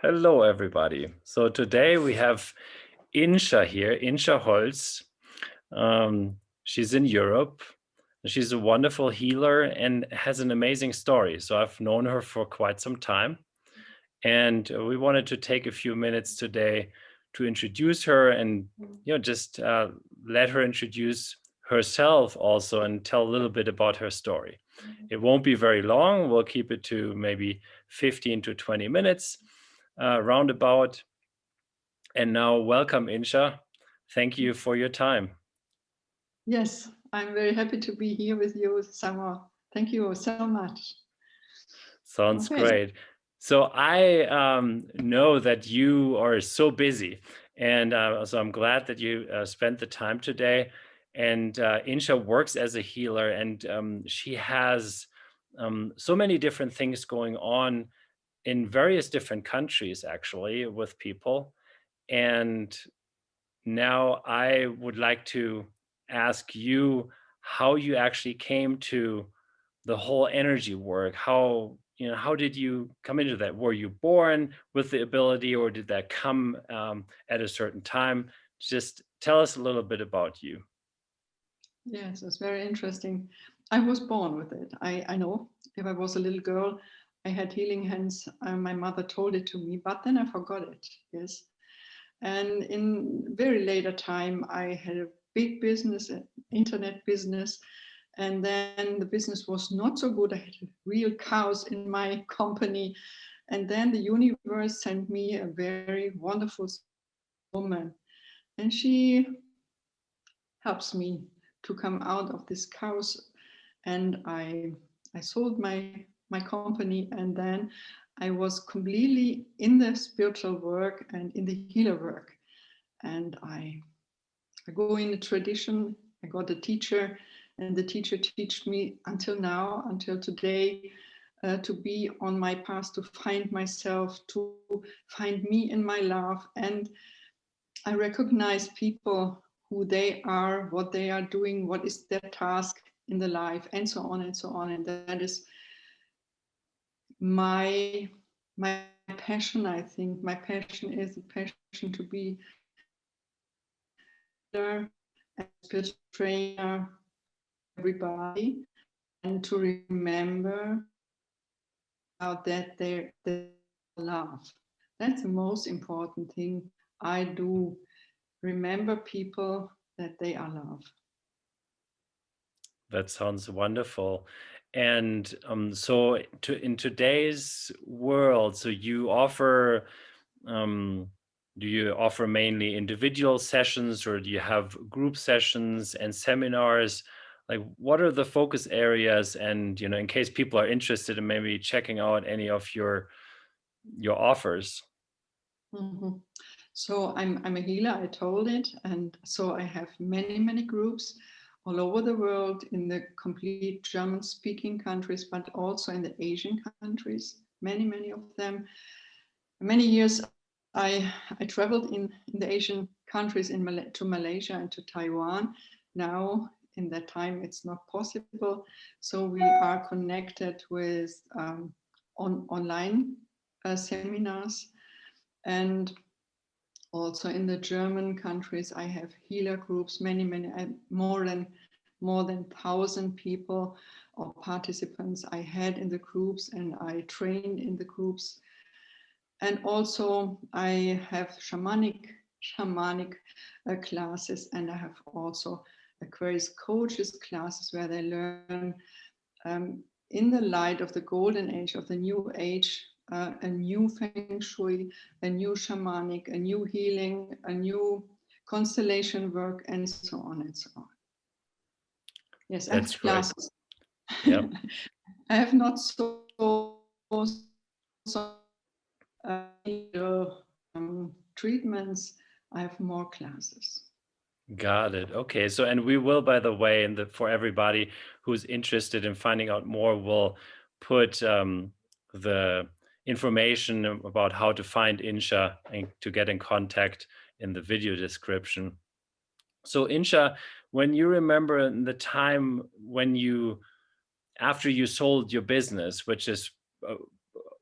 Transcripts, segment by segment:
Hello, everybody. So today we have Insha here, Insha Holz. She's in Europe. She's a wonderful healer and has an amazing story. So I've known her for quite some time. And we wanted to take a few minutes today to introduce her and just let her introduce herself also and tell a little bit about her story. It won't be very long. We'll keep it to maybe 15 to 20 minutes roundabout. And now, welcome, Insha. Thank you for your time. Yes, I'm very happy to be here with you, Summer. Thank you so much. Sounds great. So I know that you are so busy, and so I'm glad that you spent the time today. And Insha works as a healer, and she has so many different things going on in various different countries, actually, with people. And now I would like to ask you how you actually came to the whole energy work. How did you come into that? Were you born with the ability, or did that come at a certain time? Just tell us a little bit about you. Yes, it's very interesting. I was born with it. I know if I was a little girl, I had healing hands. My mother told it to me, but then I forgot it. Yes. And in very later time, I had a big business, an internet business. And then the business was not so good. I had real chaos in my company. And then the universe sent me a very wonderful woman. And she helps me to come out of this chaos. And I sold my company, and then I was completely in the spiritual work and in the healer work. And I go in the tradition. I got a teacher, and the teacher taught me until now, until today, to be on my path, to find myself, to find me in my love. And I recognize people, who they are, what they are doing, what is their task in the life, and so on and so on. And that is my passion. I think my passion is a passion to be a spiritual trainer, everybody, and to remember that their love. That's the most important thing I do. Remember people that they are loved. That sounds wonderful. And so, in today's world, so you offer. Do you offer mainly individual sessions, or do you have group sessions and seminars? Like, what are the focus areas? And in case people are interested in maybe checking out any of your offers. Mm-hmm. So I'm a healer, I told it. And so I have many groups all over the world, in the complete German speaking countries, but also in the Asian countries, many of them. Many years I traveled in the Asian countries, to Malaysia and to Taiwan. Now, in that time, it's not possible. So we are connected with online seminars. And also in the German countries, I have healer groups, many, more than 1,000 people or participants I had in the groups, and I trained in the groups. And also I have shamanic classes, and I have also Aquarius coaches classes, where they learn in the light of the golden age, of the new age, a new feng shui, a new shamanic, a new healing, a new constellation work, and so on and so on. Yes, I have classes. Yeah. I have not so treatments. I have more classes. Got it. Okay. So, and we will, by the way, and for everybody who's interested in finding out more, we'll put the information about how to find Insha and to get in contact in the video description. So, Insha, when you remember the time when after you sold your business, which is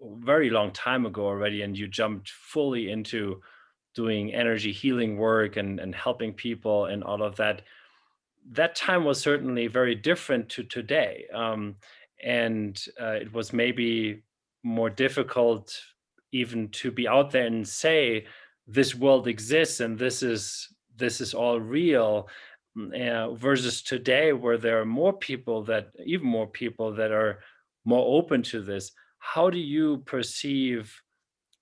very long time ago already, and you jumped fully into doing energy healing work and helping people and all of that. That time was certainly very different to today. And it was maybe more difficult even to be out there and say this world exists and this is all real, versus today where there are more people that even more people that are more open to this. How do you perceive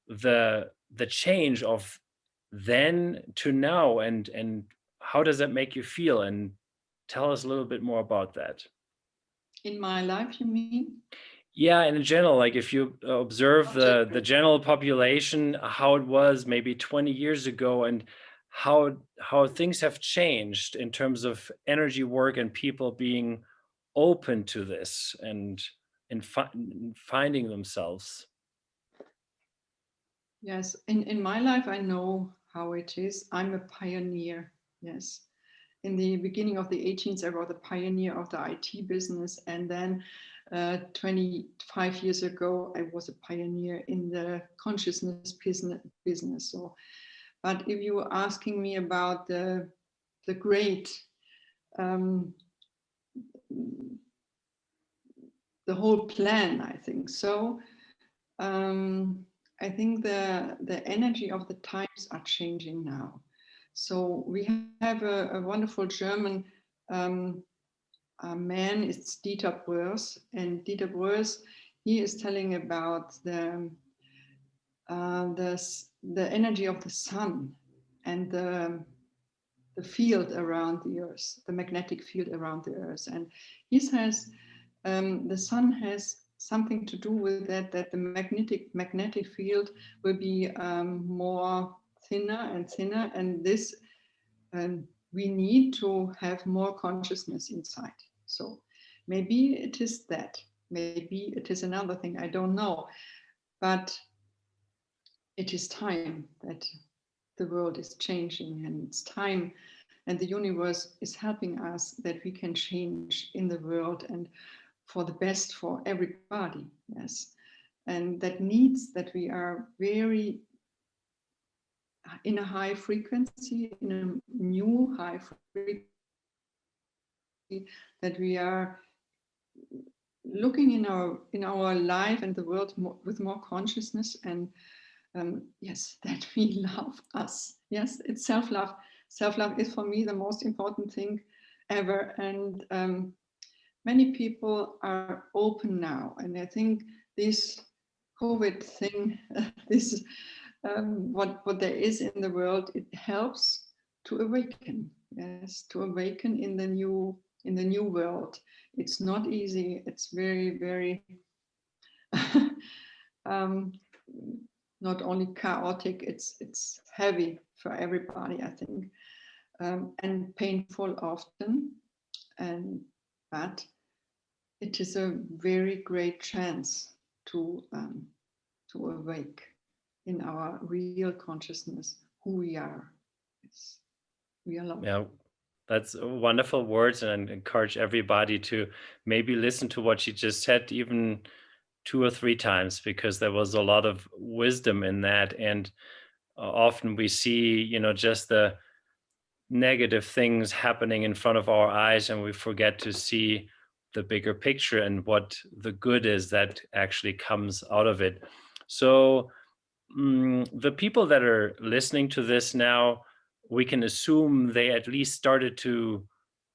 the change of then to now, and how does that make you feel, and tell us a little bit more about that? In my life, you mean? Yeah, in general, like if you observe Oh, the generally. general population, how it was maybe 20 years ago, and how things have changed in terms of energy work and people being open to this and finding themselves. Yes, in my life, I know how it is. I'm a pioneer. Yes. In the beginning of the 18th, I was a pioneer of the IT business. And then 25 years ago, I was a pioneer in the consciousness business. So, but if you were asking me about the great, um, the whole plan, I think so. I think the energy of the times are changing now. So we have a wonderful German man. It's Dieter Bröers, and Dieter Bröers, he is telling about the energy of the sun and the field around the earth, the magnetic field around the earth. And he says the sun has something to do with that the magnetic field will be more thinner and thinner, and this we need to have more consciousness inside. So maybe it is that, maybe it is another thing, I don't know, but it is time that the world is changing, and it's time, and the universe is helping us that we can change in the world and for the best for everybody. Yes, and that needs that we are very in a high frequency, in a new high frequency, that we are looking in our life and the world with more consciousness, and yes, that we love us. Yes, it's self-love. Self-love is for me the most important thing ever. And many people are open now. And I think this COVID thing, this what there is in the world, it helps to awaken. Yes, to awaken in the new world. It's not easy. It's very, very um, not only chaotic, it's heavy for everybody, I think, and painful often. And but it is a very great chance to awake in our real consciousness, who we are. Yes, we are love. Yeah, that's wonderful words, and I encourage everybody to maybe listen to what she just said even 2 or 3 times, because there was a lot of wisdom in that. And often we see, just the negative things happening in front of our eyes, and we forget to see the bigger picture and what the good is that actually comes out of it. So the people that are listening to this now, we can assume they at least started to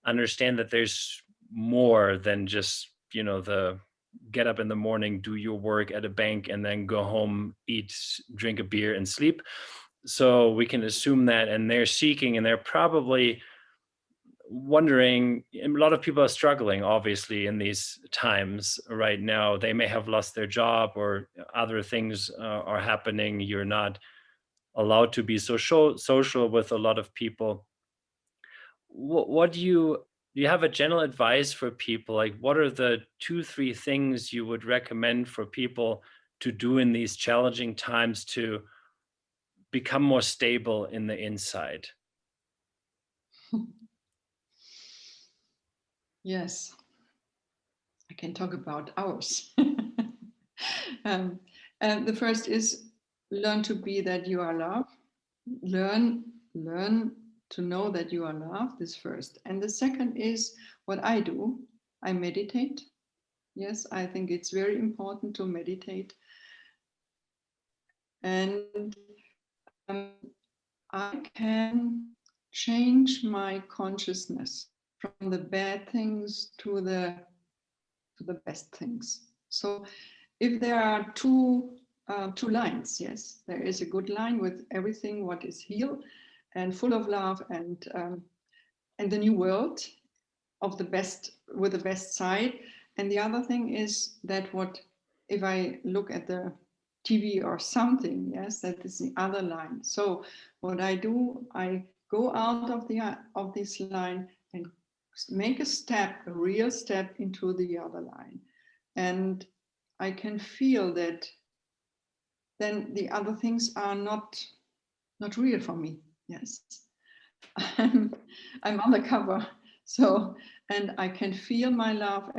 understand that there's more than just, the get up in the morning, do your work at a bank, and then go home, eat, drink a beer, and sleep. So we can assume that, and they're seeking, and they're probably wondering. A lot of people are struggling, obviously, in these times right now. They may have lost their job, or other things are happening. You're not allowed to be social with a lot of people. What do you have a general advice for people? Like, what are the 2, 3 things you would recommend for people to do in these challenging times to become more stable in the inside? Yes, I can talk about hours. um, And the first is learn to be that you are love. Learn to know that you are love, this first. And the second is what I do. I meditate. Yes, I think it's very important to meditate. And I can change my consciousness from the bad things to the best things. So if there are two lines, yes, there is a good line with everything what is healed and full of love, and the new world of the best, with the best side. And the other thing is that what if I look at the TV or something, yes, that is the other line. So what I do, I go out of this line and make a step, a real step into the other line. And I can feel that then the other things are not real for me. Yes. I'm undercover. So, and I can feel my love.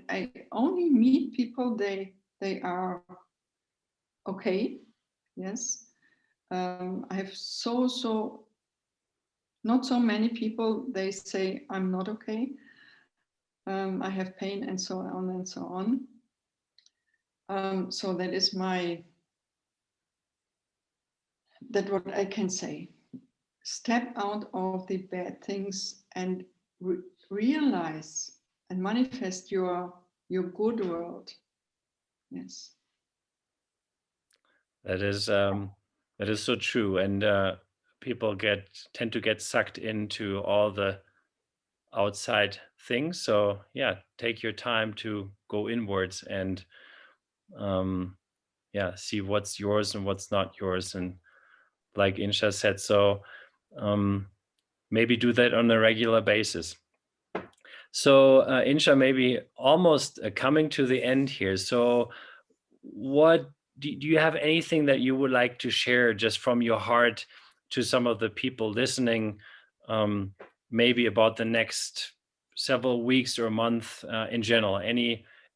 I only meet people, they are okay. Yes. I have not so many people, they say I'm not okay. I have pain and so on and so on. So that is what I can say. Step out of the bad things and realize and manifest your good world. Yes. That is so true, and people tend to get sucked into all the outside things. So yeah, take your time to go inwards and see what's yours and what's not yours. And like Insha said, so maybe do that on a regular basis. So Insha, maybe almost coming to the end here. So what do you have anything that you would like to share just from your heart to some of the people listening, maybe about the next several weeks or month in general?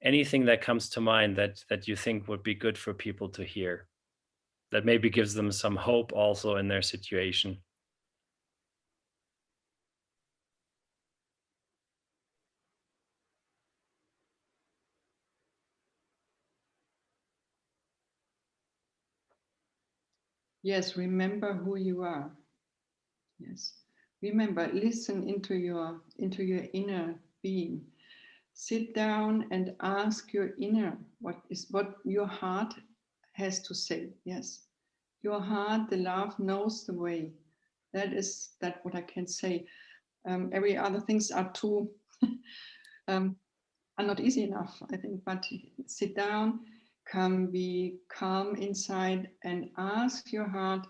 Anything that comes to mind that you think would be good for people to hear, that maybe gives them some hope also in their situation? Yes, remember who you are. Yes. Remember, listen into your inner being. Sit down and ask your inner what your heart has to say. Yes. Your heart, the love knows the way. That what I can say. Every other things are too are not easy enough, I think. But sit down, be calm inside, and ask your heart,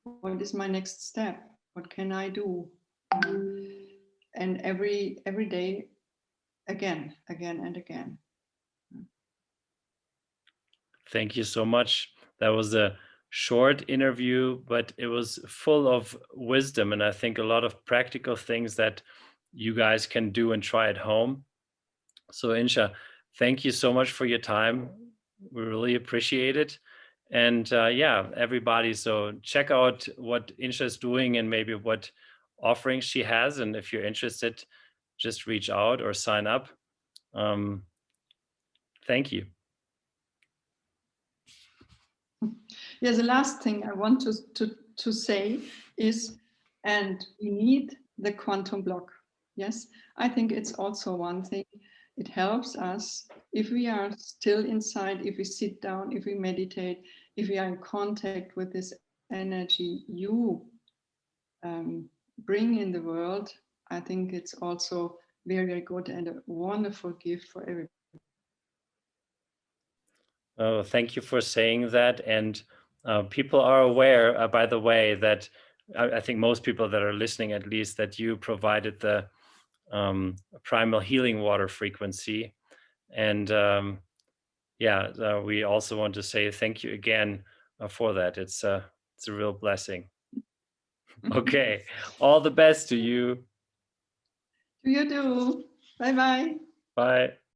what is my next step? What can I do? And every day, again and again. Thank you so much. That was a short interview, but it was full of wisdom, and I think a lot of practical things that you guys can do and try at home. So Insha, thank you so much for your time. We really appreciate it. And everybody, so check out what Insha is doing and maybe what offerings she has. And if you're interested, just reach out or sign up. Thank you. Yeah, the last thing I want to say is, and we need the quantum block. Yes, I think it's also one thing. It helps us if we are still inside, if we sit down, if we meditate, if we are in contact with this energy you bring in the world. I think it's also very, very good and a wonderful gift for everybody. Oh, thank you for saying that. And people are aware, by the way, that I think most people that are listening, at least, that you provided the primal healing water frequency. And we also want to say thank you again for that. It's a real blessing. Okay, all the best to you. To you too. Bye bye. Bye.